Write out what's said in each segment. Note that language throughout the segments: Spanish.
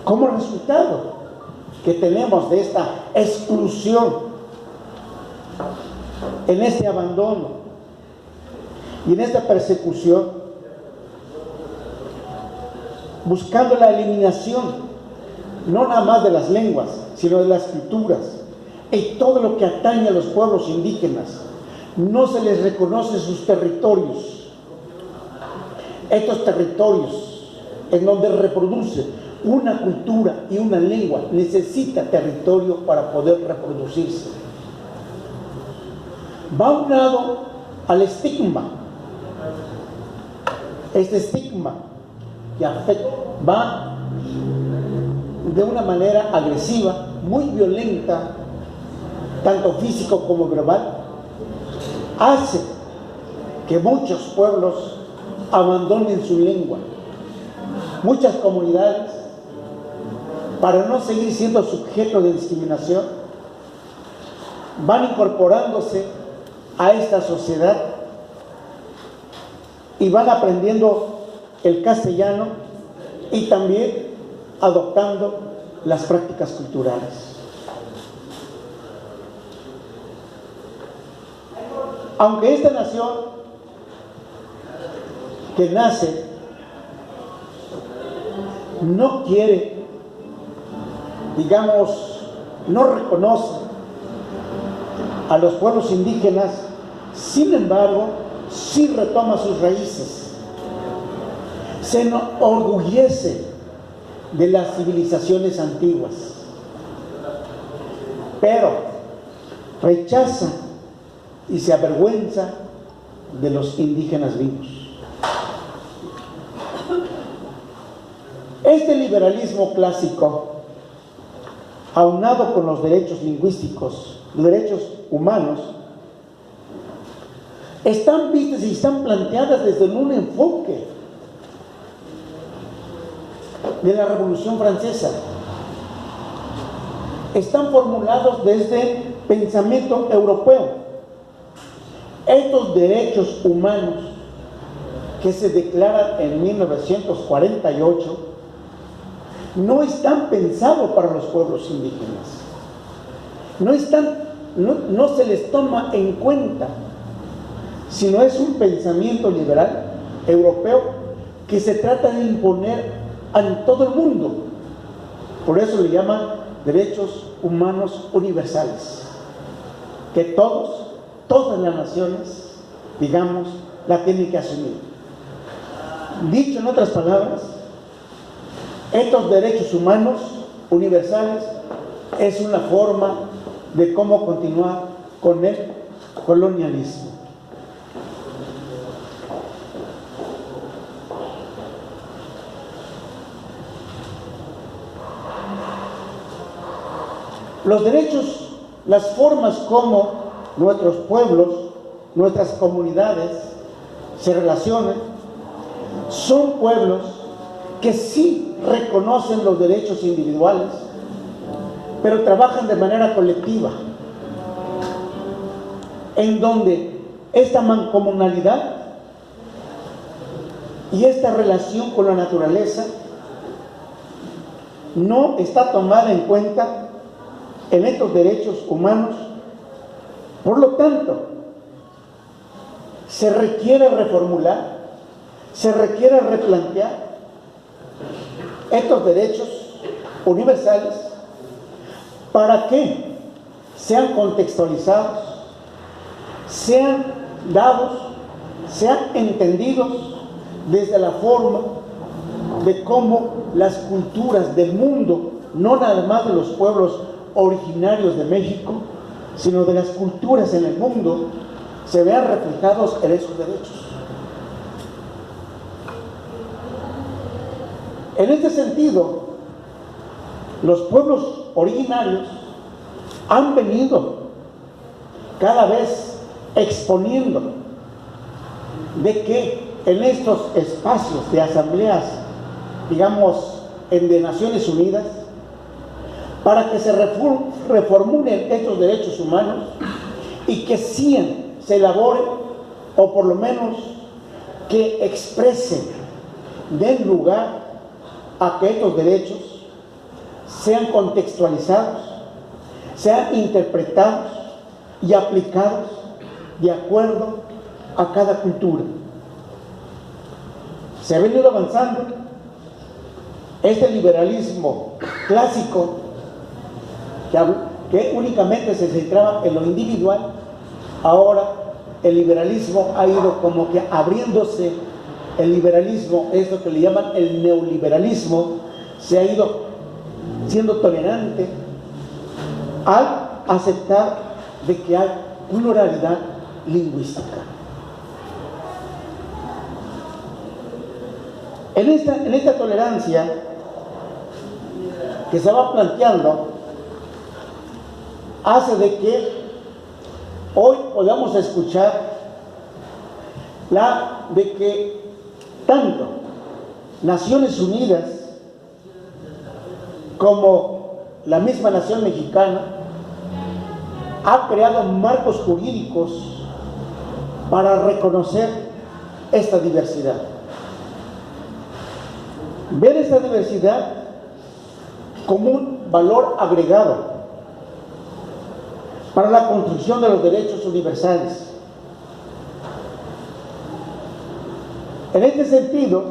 Como resultado que tenemos de esta exclusión, en este abandono y en esta persecución, buscando la eliminación no nada más de las lenguas, sino de las culturas y todo lo que atañe a los pueblos indígenas, no se les reconoce sus territorios. Estos territorios en donde reproduce una cultura y una lengua necesita territorio para poder reproducirse. Va unado al estigma. Este estigma que afecta, va de una manera agresiva, muy violenta, tanto físico como verbal, hace que muchos pueblos abandonen su lengua. Muchas comunidades, para no seguir siendo sujeto de discriminación, van incorporándose a esta sociedad y van aprendiendo el castellano y también adoptando las prácticas culturales. Aunque esta nación que nace no quiere, digamos, no reconoce a los pueblos indígenas, sin embargo, sí retoma sus raíces, se enorgullece de las civilizaciones antiguas, pero rechaza y se avergüenza de los indígenas vivos. Este liberalismo clásico, aunado con los derechos lingüísticos, los derechos humanos, están vistas y están planteadas desde un enfoque de la Revolución Francesa. Están formulados desde pensamiento europeo. Estos derechos humanos que se declaran en 1948 no están pensados para los pueblos indígenas. No se les toma en cuenta, sino es un pensamiento liberal europeo que se trata de imponer en todo el mundo. Por eso le llaman derechos humanos universales, que todas las naciones, digamos, la tienen que asumir. Dicho en otras palabras, estos derechos humanos universales es una forma de cómo continuar con el colonialismo. Los derechos, las formas como nuestros pueblos, nuestras comunidades se relacionan, son pueblos que sí reconocen los derechos individuales, pero trabajan de manera colectiva, en donde esta mancomunalidad y esta relación con la naturaleza no está tomada en cuenta en estos derechos humanos. Por lo tanto, se requiere reformular, se requiere replantear estos derechos universales para que sean contextualizados, sean dados, sean entendidos desde la forma de cómo las culturas del mundo, no nada más de los pueblos originarios de México, sino de las culturas en el mundo, se vean reflejados en esos derechos. En este sentido, los pueblos originarios han venido cada vez exponiendo de que en estos espacios de asambleas, digamos, de Naciones Unidas, para que se reformulen estos derechos humanos y que sí se elaboren, o por lo menos que expresen, den lugar a que estos derechos sean contextualizados, sean interpretados y aplicados de acuerdo a cada cultura. Se ha venido avanzando. Este liberalismo clásico que únicamente se centraba en lo individual, ahora el liberalismo ha ido como que abriéndose. El liberalismo, esto que le llaman el neoliberalismo, se ha ido siendo tolerante al aceptar de que hay pluralidad lingüística. En esta tolerancia que se va planteando, hace de que hoy podamos escuchar de que tanto Naciones Unidas como la misma nación mexicana ha creado marcos jurídicos para reconocer esta diversidad. Ver esta diversidad como un valor agregado para la construcción de los derechos universales. En este sentido,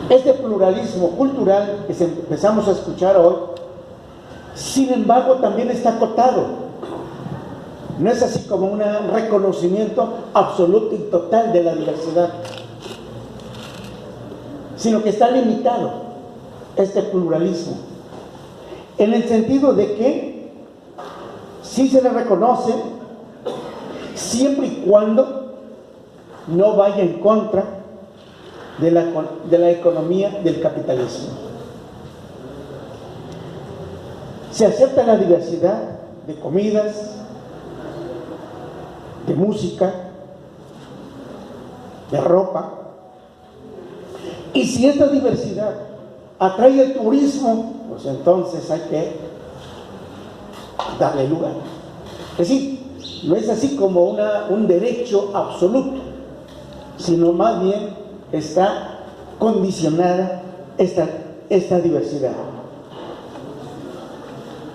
este pluralismo cultural que empezamos a escuchar hoy, sin embargo, también está acotado. No es así como un reconocimiento absoluto y total de la diversidad, sino que está limitado este pluralismo, en el sentido de que sí se le reconoce siempre y cuando no vaya en contra de la economía del capitalismo. Se acepta la diversidad de comidas, de música, de ropa, y si esta diversidad atrae el turismo, pues entonces hay que darle lugar. Es decir, no es así como un derecho absoluto, sino más bien está condicionada esta diversidad.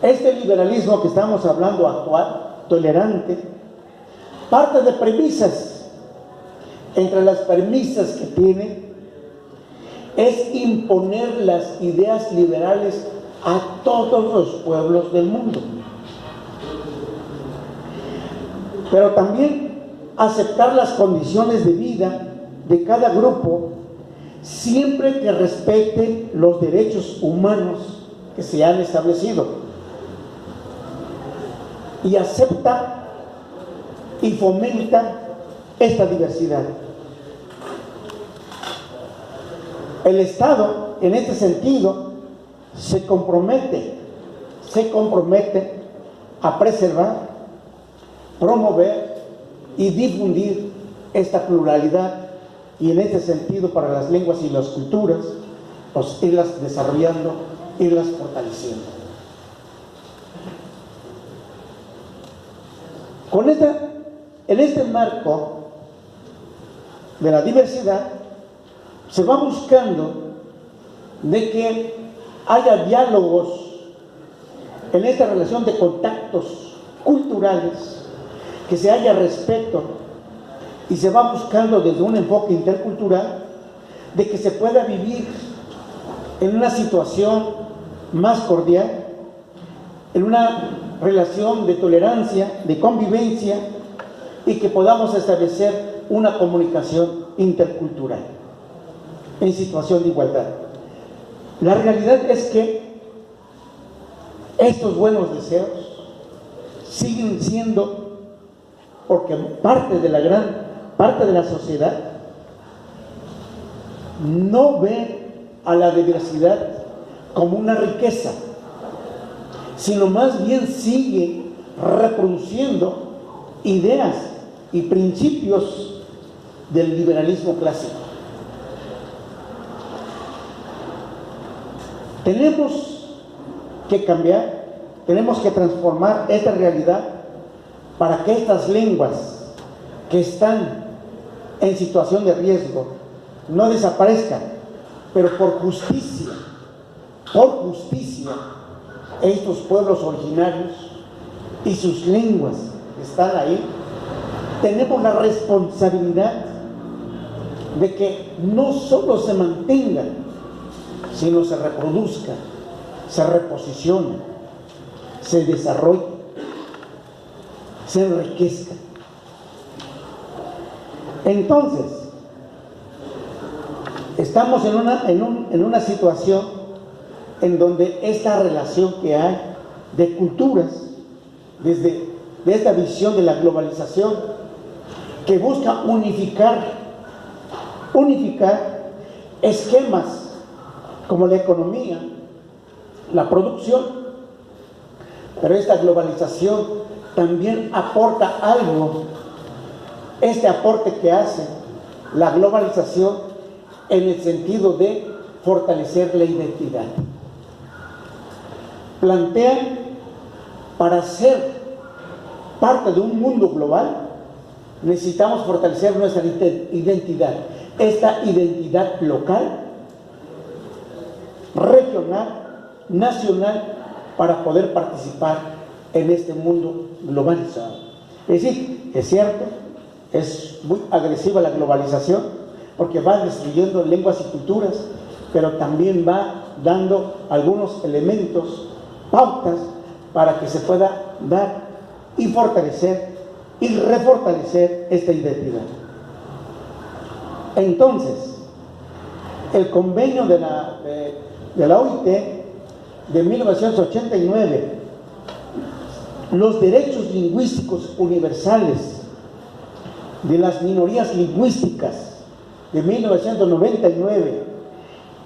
Este liberalismo que estamos hablando actual, tolerante, parte de premisas. Entre las premisas que tiene es imponer las ideas liberales a todos los pueblos del mundo, pero también aceptar las condiciones de vida de cada grupo, siempre que respete los derechos humanos que se han establecido, y acepta y fomenta esta diversidad. El Estado, en este sentido, se compromete a preservar, promover y difundir esta pluralidad, y en este sentido para las lenguas y las culturas, pues irlas desarrollando, irlas fortaleciendo. En este marco de la diversidad se va buscando de que haya diálogos en esta relación de contactos culturales, que se haya respeto, y se va buscando desde un enfoque intercultural de que se pueda vivir en una situación más cordial, en una relación de tolerancia, de convivencia, y que podamos establecer una comunicación intercultural en situación de igualdad. La realidad es que estos buenos deseos siguen siendo, porque parte de la sociedad no ve a la diversidad como una riqueza, sino más bien sigue reproduciendo ideas y principios del liberalismo clásico. Tenemos que cambiar, tenemos que transformar esta realidad para que estas lenguas que están en situación de riesgo no desaparezcan, pero por justicia, estos pueblos originarios y sus lenguas que están ahí, tenemos la responsabilidad de que no solo se mantengan, sino se reproduzcan, se reposicionen, se desarrollen, se enriquezcan. Entonces, estamos en una situación en donde esta relación que hay de culturas, de esta visión de la globalización, que busca unificar esquemas como la economía, la producción, pero esta globalización también aporta algo, este aporte que hace la globalización en el sentido de fortalecer la identidad. Plantean, para ser parte de un mundo global, necesitamos fortalecer nuestra identidad, esta identidad local, regional, nacional, para poder participar en este mundo globalizado. Es decir, es cierto, es muy agresiva la globalización, porque va destruyendo lenguas y culturas, pero también va dando algunos elementos, pautas, para que se pueda dar y fortalecer y refortalecer esta identidad. Entonces, el convenio de la OIT de 1989, los derechos lingüísticos universales de las minorías lingüísticas de 1999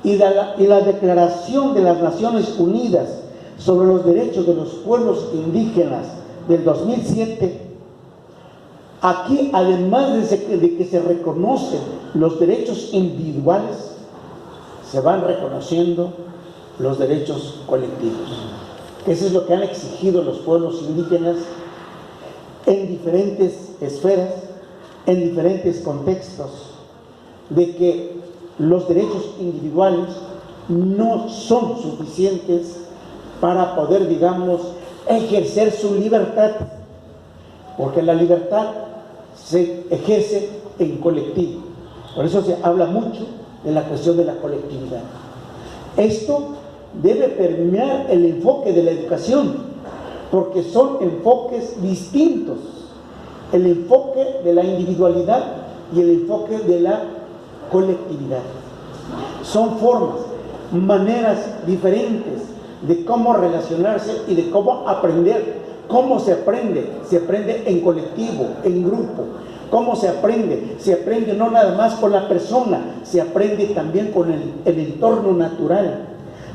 y la Declaración de las Naciones Unidas sobre los derechos de los pueblos indígenas del 2007, aquí, además de que se reconocen los derechos individuales, se van reconociendo los derechos colectivos. Eso es lo que han exigido los pueblos indígenas en diferentes esferas, en diferentes contextos, de que los derechos individuales no son suficientes para poder, digamos, ejercer su libertad, porque la libertad se ejerce en colectivo. Por eso se habla mucho de la cuestión de la colectividad. Esto debe permear el enfoque de la educación, porque son enfoques distintos: el enfoque de la individualidad y el enfoque de la colectividad. Son formas, maneras diferentes de cómo relacionarse y de cómo aprender. ¿Cómo se aprende? Se aprende en colectivo, en grupo. ¿Cómo se aprende? Se aprende no nada más con la persona, se aprende también con el entorno natural.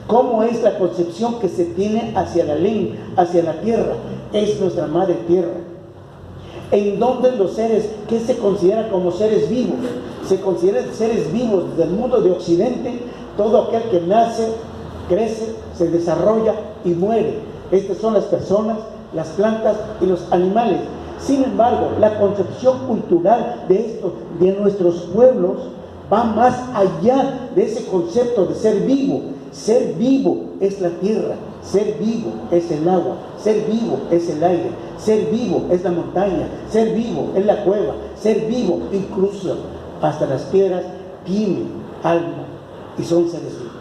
¿Cómo es la concepción que se tiene hacia la lengua, hacia la tierra? Es nuestra madre tierra. ¿En dónde los seres, qué se considera como seres vivos? Se consideran seres vivos desde el mundo de Occidente todo aquel que nace, crece, se desarrolla y muere. Estas son las personas, las plantas y los animales. Sin embargo, la concepción cultural de nuestros pueblos va más allá de ese concepto de ser vivo. Ser vivo es la tierra, ser vivo es el agua, ser vivo es el aire, ser vivo es la montaña, ser vivo es la cueva, ser vivo incluso hasta las piedras tienen alma y son seres vivos.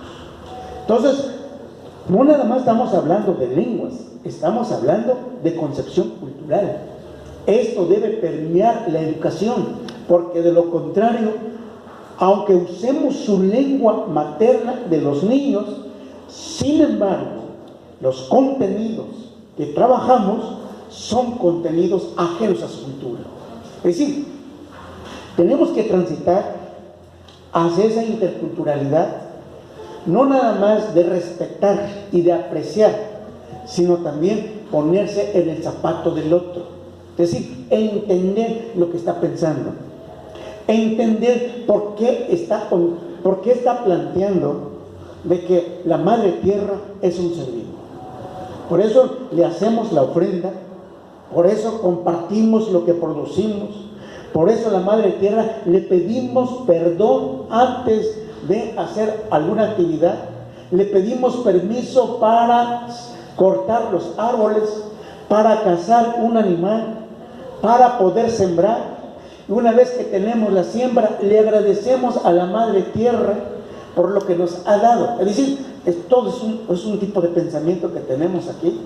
Entonces, no nada más estamos hablando de lenguas, estamos hablando de concepción cultural. Esto debe permear la educación, porque de lo contrario, aunque usemos su lengua materna de los niños, sin embargo, los contenidos que trabajamos son contenidos ajenos a su cultura. Es decir, tenemos que transitar hacia esa interculturalidad, no nada más de respetar y de apreciar, sino también ponerse en el zapato del otro. Es decir, entender lo que está pensando, entender por qué está planteando de que la madre tierra es un ser vivo. Por eso le hacemos la ofrenda, por eso compartimos lo que producimos, por eso a la madre tierra le pedimos perdón antes de hacer alguna actividad, le pedimos permiso para cortar los árboles, para cazar un animal, para poder sembrar. Y una vez que tenemos la siembra, le agradecemos a la Madre Tierra por lo que nos ha dado. Es decir, todo es un tipo de pensamiento que tenemos aquí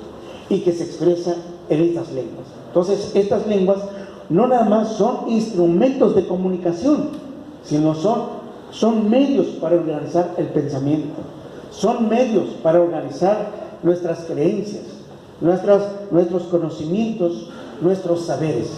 y que se expresa en estas lenguas. Entonces, estas lenguas no nada más son instrumentos de comunicación, sino son medios para organizar el pensamiento, son medios para organizar nuestras creencias, nuestros conocimientos, nuestros saberes.